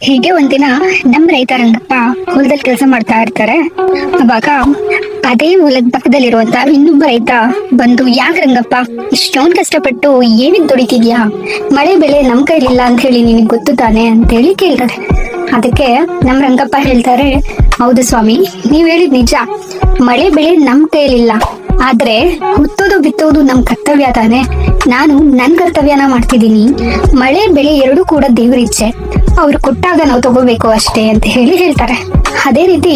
ಹೀಗೆ ಒಂದಿನ ನಮ್ ರೈತ ರಂಗಪ್ಪ ಹೊಲದಲ್ಲಿ ಕೆಲಸ ಮಾಡ್ತಾ ಇರ್ತಾರೆ. ಅವಾಗ ಅದೇ ಹೊಲದ ಪಕ್ಕದಲ್ಲಿರುವಂತ ಇನ್ನೊಬ್ಬ ರೈತ ಬಂದು, ಯಾಕೆ ರಂಗಪ್ಪ ಇಷ್ಟೊಂದ್ ಕಷ್ಟಪಟ್ಟು ಏನಿಗೆ ದುಡಿತಿದ್ಯಾ? ಮಳೆ ಬೆಳೆ ನಮ್ ಕೈಲಿಲ್ಲ ಅಂತ ಹೇಳಿ ನಿನಗ್ ಗೊತ್ತು ತಾನೆ ಅಂತ ಹೇಳಿ ಕೇಳ್ತಾರೆ. ಅದಕ್ಕೆ ನಮ್ ರಂಗಪ್ಪ ಹೇಳ್ತಾರೆ, ಹೌದು ಸ್ವಾಮಿ, ನೀವ್ ಹೇಳಿದ್ ನಿಜ. ಮಳೆ ಬೆಳೆ ನಮ್ ಕೈಲಿಲ್ಲ, ಆದ್ರೆ ಹುತ್ತೋದು ಬಿತ್ತೋದು ನಮ್ ಕರ್ತವ್ಯ ತಾನೆ. ನಾನು ನನ್ ಕರ್ತವ್ಯನ ಮಾಡ್ತಿದ್ದೀನಿ. ಮಳೆ ಬೆಳೆ ಎರಡೂ ಕೂಡ ದೇವ್ರ ಇಚ್ಛೆ, ಅವ್ರು ಕೊಟ್ಟಾಗ ನಾವು ತಗೋಬೇಕು ಅಷ್ಟೇ ಅಂತ ಹೇಳಿ ಹೇಳ್ತಾರೆ. ಅದೇ ರೀತಿ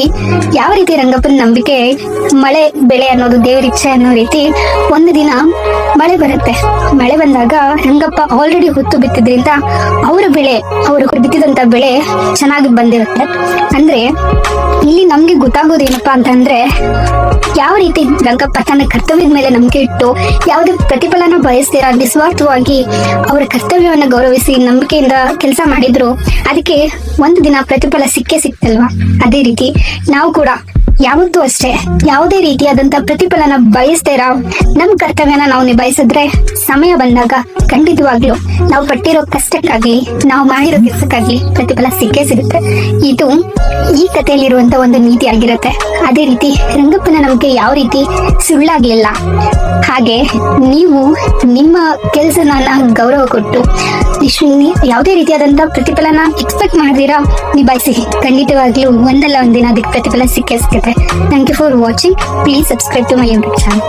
ಯಾವ ರೀತಿ ರಂಗಪ್ಪನ ನಂಬಿಕೆ ಮಳೆ ಬೆಳೆ ಅನ್ನೋದು ದೇವ್ರ ಇಚ್ಛೆ ಅನ್ನೋ ರೀತಿ ಒಂದು ದಿನ ಮಳೆ ಬರುತ್ತೆ. ಮಳೆ ಬಂದಾಗ ರಂಗಪ್ಪ ಆಲ್ರೆಡಿ ಹುತ್ತು ಬಿತ್ತಿದ್ರಿಂದ ಅವರ ಬೆಳೆ, ಅವರು ಬಿತ್ತಿದಂತ ಬೆಳೆ ಚೆನ್ನಾಗಿ ಬಂದಿರುತ್ತೆ. ಅಂದ್ರೆ ಇಲ್ಲಿ ನಮ್ಗೆ ಗೊತ್ತಾಗೋದೇನಪ್ಪಾ ಅಂತಂದ್ರೆ, ಯಾವ ರೀತಿ ರಂಗಪ್ಪ ತನ್ನ ಕರ್ತವ್ಯದ ಮೇಲೆ ನಂಬಿಕೆ ಇಟ್ಟು ಯಾವುದೇ ಪ್ರತಿಫಲನ ಬಯಸ್ತೀರ ನಿಸ್ವಾರ್ಥವಾಗಿ ಅವರ ಕರ್ತವ್ಯವನ್ನ ಗೌರವಿಸಿ ನಂಬಿಕೆಯಿಂದ ಕೆಲಸ ಮಾಡಿದ್ರು, ಅದಕ್ಕೆ ಒಂದು ದಿನ ಪ್ರತಿಫಲ ಸಿಕ್ಕೇ ಸಿಕ್ತಲ್ವಾ? ಅದೇ ರೀತಿ ನಾವು ಕೂಡ ಯಾವತ್ತೂ ಅಷ್ಟೇ ಯಾವುದೇ ರೀತಿಯಾದಂತ ಪ್ರತಿಫಲನ ಬಯಸ್ತೀರ ನಮ್ ಕರ್ತವ್ಯನ ನಾವು ನಿಭಾಯಿಸಿದ್ರೆ ಸಮಯ ಬಂದಾಗ ಖಂಡಿತವಾಗ್ಲೂ ನಾವು ಪಟ್ಟಿರೋ ಕಷ್ಟಕ್ಕಾಗ್ಲಿ, ನಾವು ಮಾಡಿರೋ ಕೆಲಸಕ್ಕಾಗ್ಲಿ ಪ್ರತಿಫಲ ಸಿಕ್ಕೇ ಸಿಗುತ್ತೆ. ಇದು ಈ ಕಥೆಯಲ್ಲಿರುವಂತ ಒಂದು ನೀತಿ ಆಗಿರುತ್ತೆ. ಅದೇ ರೀತಿ ರಂಗಪ್ಪನ ನಂಬಿಕೆ ಯಾವ ರೀತಿ ಸುಳ್ಳಾಗ್ಲಿಲ್ಲ, ಹಾಗೆ ನೀವು ನಿಮ್ಮ ಕೆಲಸನ ಗೌರವ ಕೊಟ್ಟು ಯಾವುದೇ ರೀತಿಯಾದಂತ ಪ್ರತಿಫಲನ ಎಕ್ಸ್ಪೆಕ್ಟ್ ಮಾಡಿದಿರಾ ನಿಭಾಯಿಸಿ, ಖಂಡಿತವಾಗ್ಲೂ ಒಂದಲ್ಲ ಒಂದಿನ ಅದಕ್ಕೆ ಪ್ರತಿಫಲ ಸಿಕ್ಕೇ ಸಿಗುತ್ತೆ. Thank you for watching. Please subscribe to my YouTube channel.